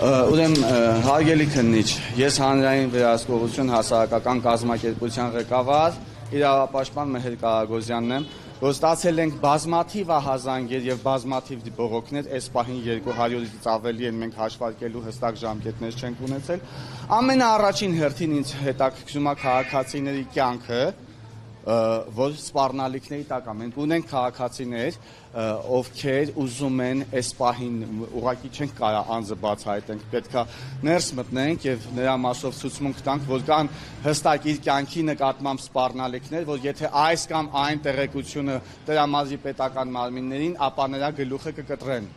Ուրեմն հարգելի քննիչ, ես հանրային վերահսկողություն հասարակական կազմակերպության ղեկավար իրավապաշտպան Մեհեր Կարագոզյանն եմ, որ ստացել ենք բազմաթիվ ահազանգեր եւ բազմաթիվ բողոքներ, այս պահին 200-ից ավելի են, մենք հաշվարկելու հստակ ժամկետներ չենք ունեցել։ Ամենաառաջին հերթին ինձ հետաքրքրում է քաղաքացիների կյանքը, որ սպառնալիքների տակ է։ Մենք ունենք քաղաքացիներ, ովքեր ուզում են այս պահին ուղղակի չենք կարող անձը բացահայտենք, պետքա ներս մտնենք եւ նրա մասով ցուցմունք տանք, որ կան հստակ իր կյանքի նկատմամբ սպառնալիքներ, որ եթե այս կամ այն տեղեկությունը տրամադրի պետական մարմիններին, ապա նրա գլուխը կկտրեն։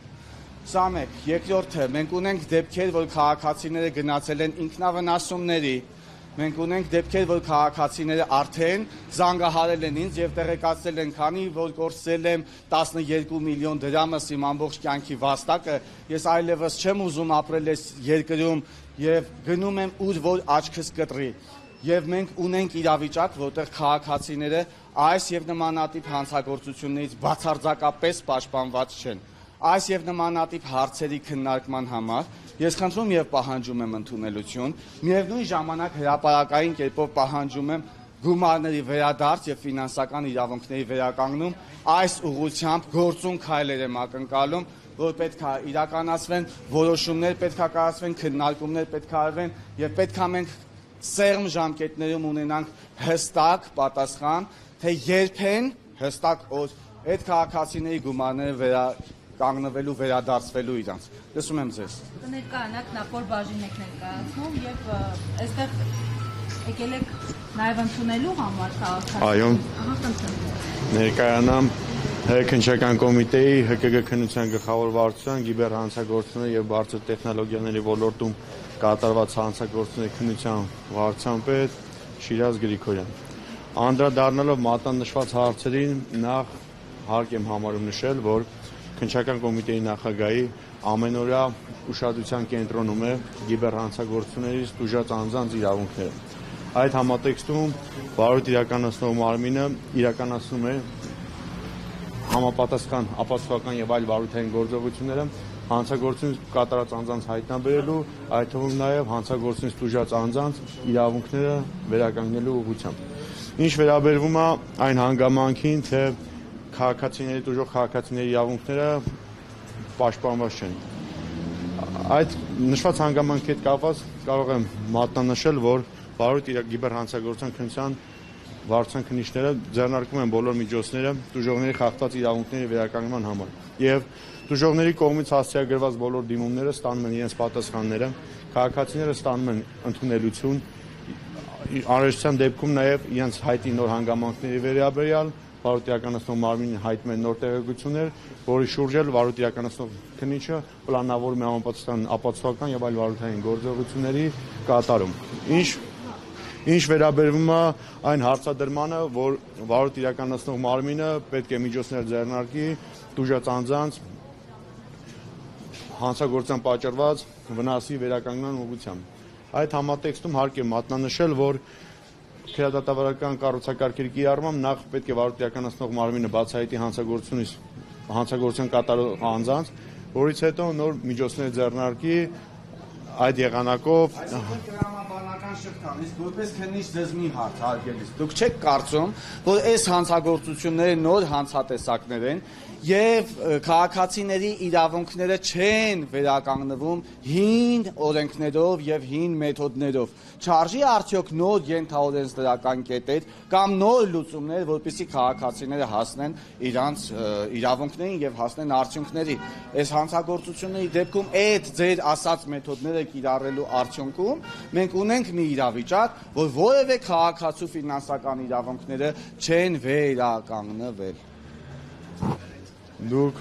Սա մեկ, երկրորդը, մենք ունենք դեպքեր, որ քաղաքացիները գնացել են ինքնավնասումների, մենք ունենք դեպքեր, որ քաղաքացիները արդեն զանգահարել են ինձ եւ տեղեկացել են, քանի որ կորցրել եմ 12 միլիոն դրամս իմ ամբողջ կյանքի վաստակը, ես այլևս չեմ ուզում ապրել այս երկրում եւ գնում եմ ուր որ աչքս կտրի։ Եվ մենք ունենք իրավիճակ, որտեղ քաղաքացիները այս եւ նմանատիպ հանցագործություններից բացարձակապես պաշտպանված չեն։ Այս եւ նմանատիպ հարցերի քննարկման համար ես խնդրում եւ պահանջում եմ ընդունելություն, միևնույն ժամանակ հրապարակային կերպով պահանջում եմ գումարների վերադարձ եւ ֆինանսական իրավունքների վերականգնում, այս ուղղությամբ գործուն քայլեր եմ ակնկալում, որ պետք է իրականացվեն որոշումներ, պետք է կայացվեն քննարկումներ, պետք է արվեն եւ պետք է մենք սերմ ժամկետներում ունենանք հստակ պատասխան, թե երբեն հստակ օր այդ քաղաքացիների գումարները կանգնվելու, վերադարձվելու իրանց։ Լսում եմ ձեզ։ Կներկայանաք նախոր բաժին եք ներկայացնում եւ այստեղ եկել եք նաեւ ընդունելու համար քաղաքացիներին։ Այո։ Ներկայանամ Քննչական կոմիտեի ՀԿԳ քննության գլխավոր վարչության գիբերհանցագործությունների եւ բարձր տեխնոլոգիաների ոլորտում կատարված հանցագործությունների քննության վարչության պետ Շիրազ Գրիգորյան։ Անդրադառնալով մատնանշված հարցերին նախ հարկ եմ համարում նշել, որ Քննչական կոմիտեի նախագահի ամենօրյա ուշադրության կենտրոնում է գիբերհանցագործություններից տուժած անձանց իրավունքները։ Այդ համատեքստում վարույթ իրականացնող մարմինը իրականացնում է համապատասխան ապացուցողական եւ այլ վարույթային գործողությունները հանցագործություն կատարած անձանց հայտնաբերելու, այդ թվում նաեւ հանցագործությունից տուժած անձանց իրավունքները վերականգնելու ուղղությամբ։ Ինչ վերաբերվում է այն հանգամանքին, թե քաղաքացիների տուժող քաղաքացիների իրավունքները պաշտպանված չեն։ Այդ նշված հանգամանքի հետ կապված կարող եմ մատնանշել, որ վարույթ գիբերհանցագործության քննության վարչության քննիչները ձեռնարկում են բոլոր միջոցները տուժողների խախտված իրավունքների վերականգնման համար եւ տուժողների կողմից հասցեագրված բոլոր դիմումները ստանում են իրենց պատասխանները, քաղաքացիները ստանում են ընդունելություն, անհրաժեշտության դեպքում նաեւ իրենց հայտի նոր հանգամանքների վերաբերյալ վարույթ իրականացնող մարմինին հայտնում են նոր տեղեկություններ, որի շուրջ էլ վարույթ իրականացնող քննիչը պլանավորում է համապատասխան ապացուցողական եւ այլ վարույթային գործողությունների կատարում։ Ինչ վերաբերվում է այն հարցադրմանը, որ վարույթ իրականացնող մարմինը պետք է միջոցներ ձեռնարկի տուժած անձանց հանցագործության պատճառված վնասի վերականգնման ուղղությամբ։ Այդ համատեքստում հարկ է մատնանշել, որ քրեադատավարական կառուցակարգերի կիրառմամբ նախ պետք է վարույթ իրականացնող մարմինը բացահայտի հանցագործության կատարող անձանց, որից հետո նոր միջոցներ ձեռնարկի այդ եղանակով շղթան, իսկ որպես քննիչ ձեզ մի հարց հարգելիս, դուք չեք կարծում, որ այս հանցագործությունները նոր հանցատեսակներ են եւ քաղաքացիների իրավունքները չեն վերականգնվում հին օրենքներով եւ հին մեթոդներով։ Չարժի արդյոք նոր ենթաօրենսդրական կետեր կամ նոր լուծումներ, որպեսզի քաղաքացիները հասնեն իրանց իրավունքներին եւ հասնեն արդյունքների։ Այս հանցագործությունների դեպքում այդ ձեր ասած մեթոդները կիրառելու արդյունքում մենք ունենք մի իրավիճակ, որ որևէ քաղաքացու ֆինանսական իրավունքները չեն վերականգնվել։ Դուք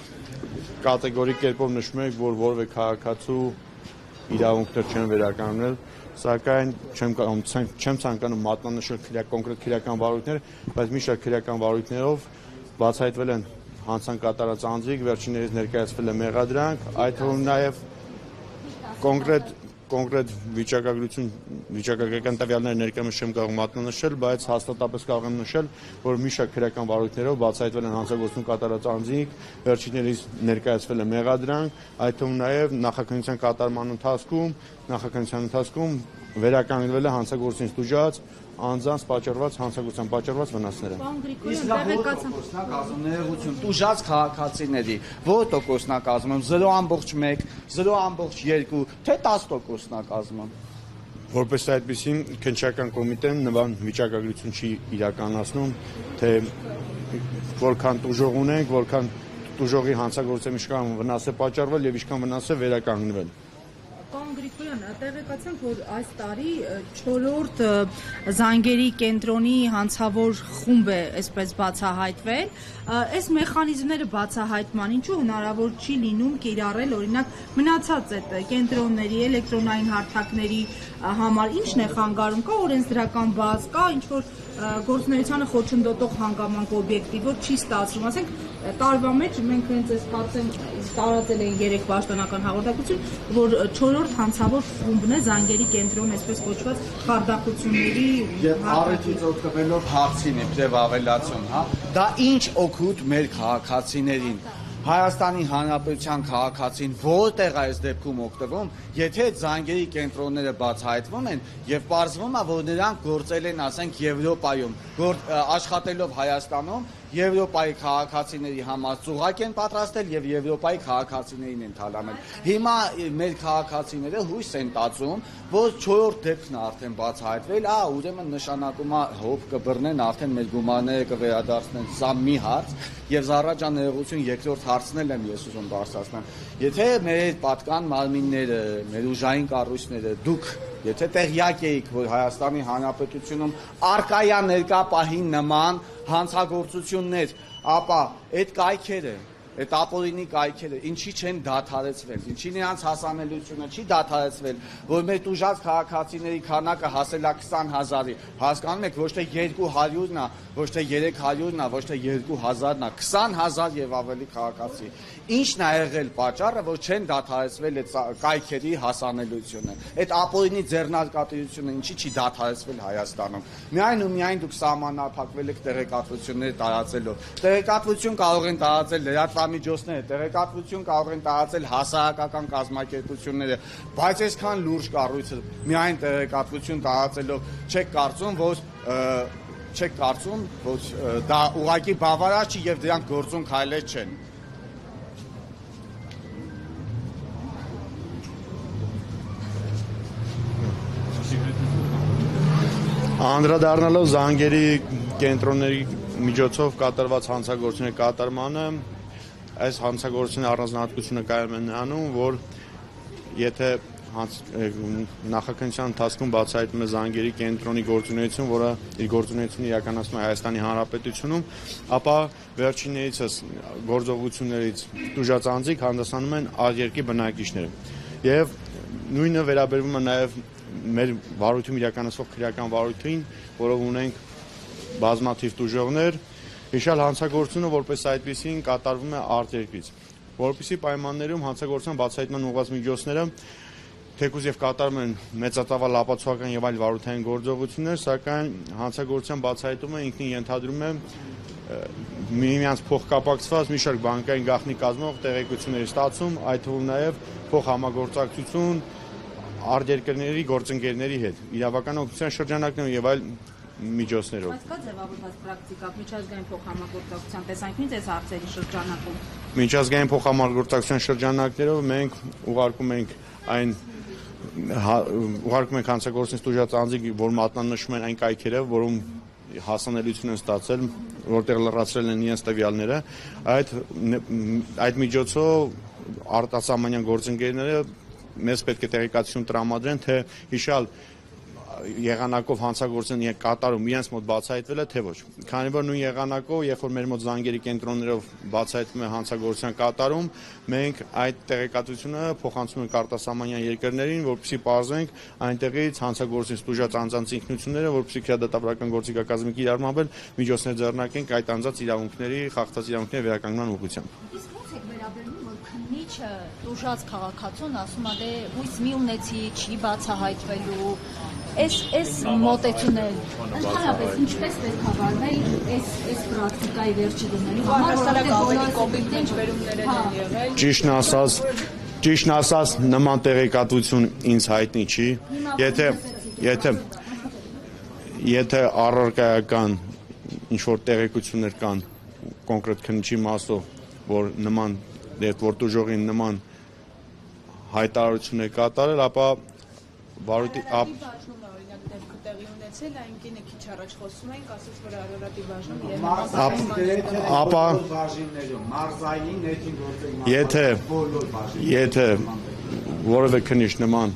կատեգորիկ կերպով նշում եք, որ որևէ քաղաքացու իրավունքներ չեն վերականգնել, սակայն չեմ ցանկանում մատնանշել կոնկրետ քրեական վարույթներ, բայց մի շարք քրեական վարույթներով բացահայտվել են հանցան կատարած անձիկ, վերջիններիս ներկայացվել է մեղադրանք, այդ թվում նաև կոնկրետ կոնկրետ վիճակագրական տվյալները ներկայումս չեմ կարող մատնանշել, բայց հաստատապես կարող եմ նշել, որ մի շարք քրեական վարույթներով բացահայտվել են հանցագործություն կատարած անձինք, վերջիններիս ներկայացվել է մեղադրանք, այդ թվում նաև նախաքննության կատարման ընթացքում վերականգնվել է հանցագործությունից տուժած անձանց հանցագործության պատճառված վնասները։ Պարոն Գրիգորյան, Ներողություն, տուժած քաղաքացիների ո՞ր տոկոսն է կազմում, 0.1, 0.2, թե 10%-ն է կազմում։ Որպես այդպեսին քննչական կոմիտեն նման վիճակագրություն չի իրականացնում, թե որքան տուժող ունենք, որքան տուժողի հանցագործության ինչքան վնաս է պատճառվել եւ ինչքան վնաս է վերականգնվել։ Պարոն Գրիգորյան, տեղեկացանք, որ այս տարի 4-րդ զանգերի կենտրոնի հանցավոր խումբ է այսպես բացահայտվել։ Այս մեխանիզմները բացահայտման ինչու հնարավոր չի լինում կիրառել օրինակ մնացած այդ կենտրոնների, էլեկտրոնային հարթակների համար ինչն է խանգարում, կա օրենսդրական բազ, կա ինչ-որ գործունեությանը խոչընդոտող հանգամանք օբյեկտիվ, որ չի ստացվում, ասենք տարվա մեջ մենք հենց այս կարծեմ տարածել էին 3 պաշտոնական հաղորդակցություն, որ 4-րդ հանցավոր խումբն է զանգերի կենտրոն, այսպես կոչված խարդախությունների Եվ առիթից օգտվելով հարցին իբրև ավելացում, հա, դա ինչ օգուտ մեր քաղաքացիներին Հայաստանի Հանրապետության քաղաքացին որտեղ այս դեպքում օգտվում, եթե զանգերի կենտրոնները բացահայտվում են եւ պարզվում է, որ նրանք գործել են, ասենք, Եվրոպայում, աշխատելով Հայաստանում, Եվրոպայի քաղաքացիների համար ծուղակ են պատրաստել եւ Եվրոպայի քաղաքացիներին են թալանել։ Հիմա մեր քաղաքացիները հույս են տածում, որ 4-րդ դեպքն է արդեն բացահայտվել, ուրեմն նշանակում է հոբ կբռնեն, արդեն մեր գումարները կվերադարձնեն, սա մի հարց, եւ Զառա ջան ներողություն երկրորդ հարցն եմ ես ուզում բարձրացնել։ Եթե մեր պատկան մարմինները, մեր ուժային կառույցները, դուք եթե տեղյակ էիք, որ Հայաստանի Հանրապետությունում արկայա ներկա պահին նման հանցագործություններ, ապա այդ կայքերը, այդ ապօրինի կայքերը ինչի չեն դադարեցվել, ինչի նրանց հասանելիությունը չի դադարեցվել, որ մեր տուժած քաղաքացիների քանակը հասել է 20,000-ի, հասկանում եք, ոչ թե 200-ն է, ոչ թե 300-ն է, ոչ թե 2,000-ն է, 20,000 եւ ավելի քաղաքացի։ Ինչն է եղել պատճառը, որ չեն դադարեցվել այդ կայքերի հասանելիությունը, այդ ապօրինի ձեռնարկատիրությունը ինչի չի դադարեցվել Հայաստանում։ Միայն ու միայն դուք սահմանափակվել եք տեղեկատվություններ տարածելով։ Տեղեկատվություն կարող են տարածել լրատվամիջոցները, տեղեկատվություն կարող են տարածել հասարակական կազմակերպությունները, բայց այսքան լուրջ կառույցը միայն տեղեկատվություն տարածելով չեք կարծում, որ դա ուղղակի բավարար չի եւ դրանք գործուն քայլեր չեն։ Անդրադառնալով զանգերի կենտրոնների միջոցով կատարված հանցագործությունների կատարմանը, այս հանցագործությունների առանձնահատկությունը կայանում է նրանում, որ եթե նախաքննության ընթացքում բացահայտվում է զանգերի կենտրոնի գործունեություն, որը իր գործունեությունը իրականացնում է Հայաստանի Հանրապետությունում, ապա վերջիններիցս գործողություններից տուժած անձինք հանդիսանում են արտերկրի բնակիչներ։ Եվ նույնը վերաբերվում է նաև մեր վարույթում իրականացվող քրեական վարույթին, որով ունենք բազմաթիվ տուժողներ, հիշալ հանցագործությունը որպես այդպիսին կատարվում է արտերկրից։ Որպեսզի պայմաններում հանցագործության բացահայտման ուղղված միջոցները թեկուզ եւ կատարում են մեծատավալ ապացուցական եւ այլ վարույթային գործողություններ, սակայն հանցագործության բացահայտումը ինքնին ենթադրում է միմյանց փոխկապակցված մի շարք բանկային գաղտնի կազմող տեղեկությունների ստացում, այդ թվում նաեւ փոխհամագործակցություն արտերկրների գործընկերների հետ, իրավական օգնության շրջանակներով եւ այլ միջոցներով։ Բայց կա ձևավորված պրակտիկա միջազգային փոխհամագործակցության տեսանկյունից այս հարցերի շրջանակում։ Միջազգային փոխհամագործակցության շրջանակներով մենք ուղարկում ենք հանցագործությունից տուժած անձինք, որ մատնանշում են այն կայքերը, որում հասանելիություն են ստացել, որտեղ լրացրել են իրենց տվյալները, այդ միջոցով արտասահմանյան գործընկերները մեզ պետք է տեղեկատվություն տրամադրեն, թե հիշալ եղանակով հանցագործության կատարում իրենց մոտ բացահայտվել է, թե ոչ։ Քանի որ նույն եղանակով, երբ որ մեր մոտ զանգերի կենտրոններով բացահայտվում է հանցագործության կատարում, մենք այդ տեղեկատվությունը փոխանցում ենք արտասահմանյան երկրներին, որպեսզի պարզենք այնտեղից հանցագործությունից տուժած անձանց ինքնությունները, որպեսզի քրեադատաբարական գործիքակազմի կիրառմամբ միջոցներ ձեռնարկենք այդ անձանց իրավունքների, խախտած իրավունքների վերականգնման ուղղությամբ։ Իսկ ո՞նց եք վերաբերվում, որ քննի քննիչը տուժած քաղաքացուն ասում է դե հույս մի ունեցի, չի բացահայտվելու։ Այս մոտեցումներ ընդհանրապես ինչպես պետք է վարվել այս պրակտիկայի վերջը դնելու համար, Հասարակական կոպիտ վերումներ են եղել։ Ճիշտն ասած, նման տեղեկատվություն ինձ հայտնի չի։ Եթե առարկայական ինչ-որ տեղեկություններ կան կոնկրետ քննիչի մասով, որ նման որ տուժողին նման հայտարարություն է կատարել, ապա վարույթի Տեղի ունեցել, այն կինը քիչ առաջ խոսում ենք, ասաց, որ Արարատի բաժնում եթե որևէ քննիչ նման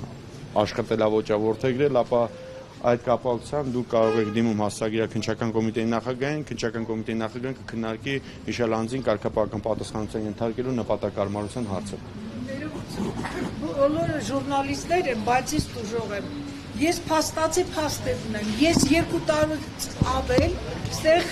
աշխատելավոճավորթեգրել, ապա այդ կապակցությամբ դուք կարող եք դիմում հասարակական կոմիտեի նախագահին, քննչական կոմիտեի նախագահին կքննարկի հիշյալ անձին կարգապահական պատասխանատվության ենթարկելու նպատակարարության հարցը։ Բոլորը ժուրնալիստներ են, բայց ես տուժող եմ։ Ես փաստացի փաստեր ունեմ։ Ես 2 տարուց ավել ստեղ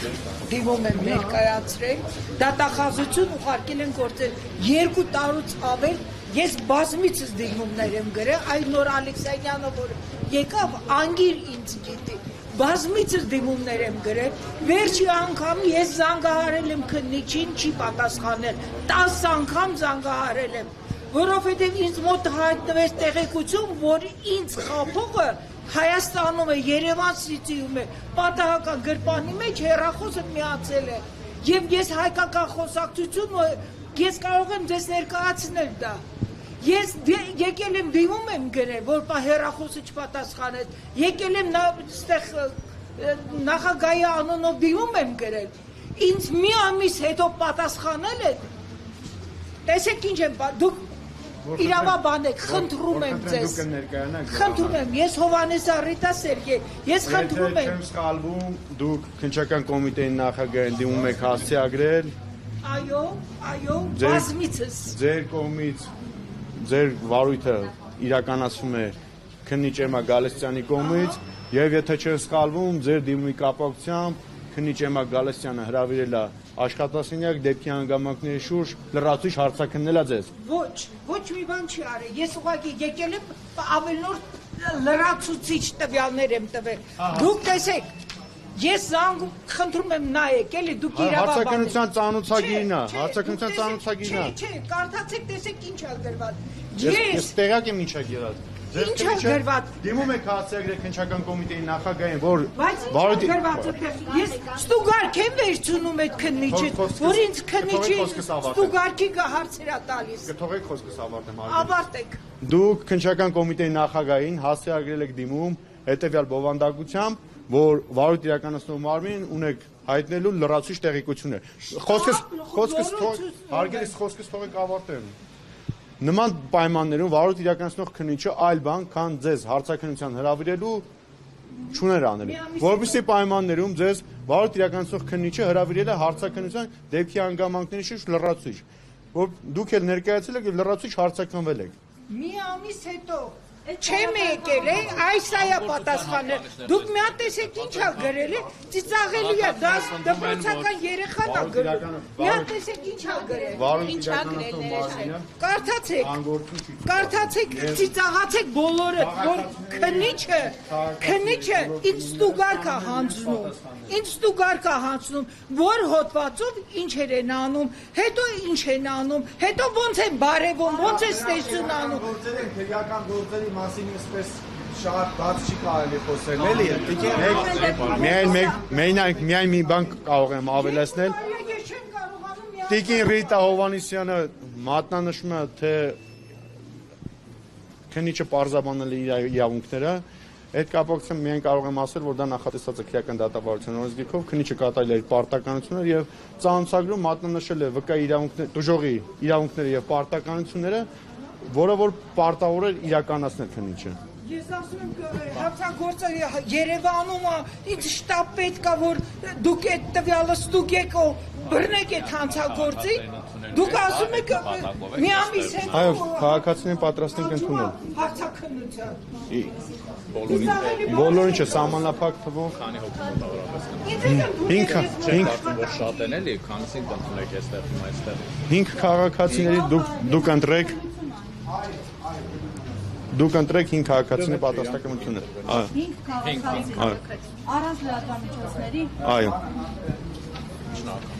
դիմում եմ ներկայացրել, դատախազություն ուղարկել են գործել 2 տարուց ավել ես բազմիցս դիմումներ եմ գրել, այ նոր Ալեքսանյանը որ եկավ անգիր ինձ գիտի, բազմիցս դիմումներ եմ գրել, վերջի անգամ ես զանգահարել եմ քննիչին, չի պատասխանել, 10 անգամ զանգահարել եմ, որովհետև ինձ մոտ հայտնվեց տեղեկություն, որ ինձ խաբողը Հայաստանում է, Երևան Սիթիում է, պատահական գրպանի մեջ հեռախոսը միացել է, եւ ես հայկական խոսակցություն, ես կարող եմ ձեզ ներկայացնել դա, ես եկել եմ դիմում եմ գրել, որ հեռախոսը չպատասխանել, եկել եմ այստեղ նախագահի անունով դիմում եմ գրել, ինձ մի ամիս հետո պատասխանել է, տեսեք ինչ եմ, դուք իրավաբան եք, խնդրում եմ ձեզ, խնդրում եմ, ես Հովանես Առիթա Սերգեյ, ես խնդրում եմ։ Եթե չեմ սխալվում, դուք քննչական կոմիտեի նախագահին դիմում եք հասցեագրել։ Այո, բազմիցս։ Ձեր կողմից, ձեր վարույթը իրականացվում է քննիչ Էմմա Գալստյանի կողմից, եւ եթե չեմ սխալվում, ձեր դիմումի կապակցությամբ քննիչ Էմմա Գալստյանը հրավիրել է աշխատասենյակ դեպքի հանգամանքների շուրջ լրացուցիչ հարցաքննելա ձեզ։ Ոչ մի բան չի արել։ Ես ուղղակի եկել եմ ավելորդ լրացուցիչ տվյալներ եմ տվել։ Դուք տեսեք, ես զանգում խնդրում եմ նայեք, էլի դուք իրավաբան եք։ Հարցաքննության ծանոթագիրն է, հարցաքննության ծանոթագիրն է։ Չէ, կարդացեք, տեսեք ինչ ա գրված։ Ես տեղյակ եմ ինչ ա գրված։ Ինչ ա գրված։ Դիմում եք հասցեագրել քննչական կոմիտեի նախագահին, որ Բայց ինչ ա գրված այդտեղ։ Ես ստուգարք եմ վերցնում այդ քննիչից, որ ինձ քննիչի ստուգարքի հարցեր ա տալիս։ Կթողեք խոսքս ավարտեմ։ Ավարտեք։ Դուք քննչական կոմիտեի նախագահին հասցեագրել եք դիմում հետևյալ բովանդակությամբ, որ վարույթ իրականացնող մարմին ունեք հայտնելու լրացուցիչ տեղեկություններ։ Խոսքս թողեք ավարտեմ։ Նման պայմաններում վարույթ իրականացնող քննիչը այլ բան, քան ձեզ հարցաքննության հրավիրելու չուներ անելու։ Որպեսզի պայմաններում ձեզ վարույթ իրականացնող քննիչը հրավիրել է հարցաքննության դեպքի հանգամանքների շուրջ լրացուցիչ, որ դուք էլ ներկայացել եք եւ լրացուցիչ հարցաքննվել եք։ Մի ամիս հետո չեմ եկել, այս այա պատասխանել։ Դուք մի հատ տեսեք ինչ ա գրել է, ծիծաղելի է, դա դպրոցական երեխան ա գրում։ Մի հատ տեսեք ինչ ա գրել։ Ինչ ա գրել, Կարդացեք, ծիծաղացեք բոլորը, որ քննիչը ինձ ստուգարք ա հանձնում, որ հոդվածով ինչեր են անում, հետո ինչ են անում, հետո ոնց են բարևում, ոնց է ստեսություն անում։ Քրեական գործերի մասին այսպես շատ բաց չի կարելի խոսել, էլի։ Միայն մի բան կարող եմ ավելացնել։ Տիկին Ռիտա Հովհաննիսյանը մատնանշում է, թե քննիչը պարզաբանել է իր իրավունքները, այդ կապակցությամբ միայն կարող եմ ասել, որ դա նախատեսված է քրեական դատավարության օրենսգիրքով, քննիչը կատարել է իր պարտականությունները եւ ծանոթագրում մատնանշել է ՎԿ իրավունքները, դժողի իրավունքները եւ պարտականությունները, որը որ պարտավոր է իրականացնել քննիչը։ Ես ասում եմ, հանցագործը Երևանում ինձ շտապ պետք է, որ դուք այդ տվյալը ստուգեք ու բռնեք այդ հանցագործի։ Դուք ասում եք մի ամիս հետո Այո, քաղաքացիներին պատրաստ ենք ընդունել։ Հարցաքննություն Բոլորին չէ, սահմանափակ թվով Քանի հոգի մոտավորապես կան։ 5 Չեմ կարծում, որ շատ են էլի, քանիսին կընդունեք այստեղ այստեղ։ 5 քաղաքացիների դուք ընտրեք 5 քաղաքացիների պատասխանատվությունը։ Այո, 5 քաղաքացի առանց լրատվամիջոցների այո։ Շնորհակալ։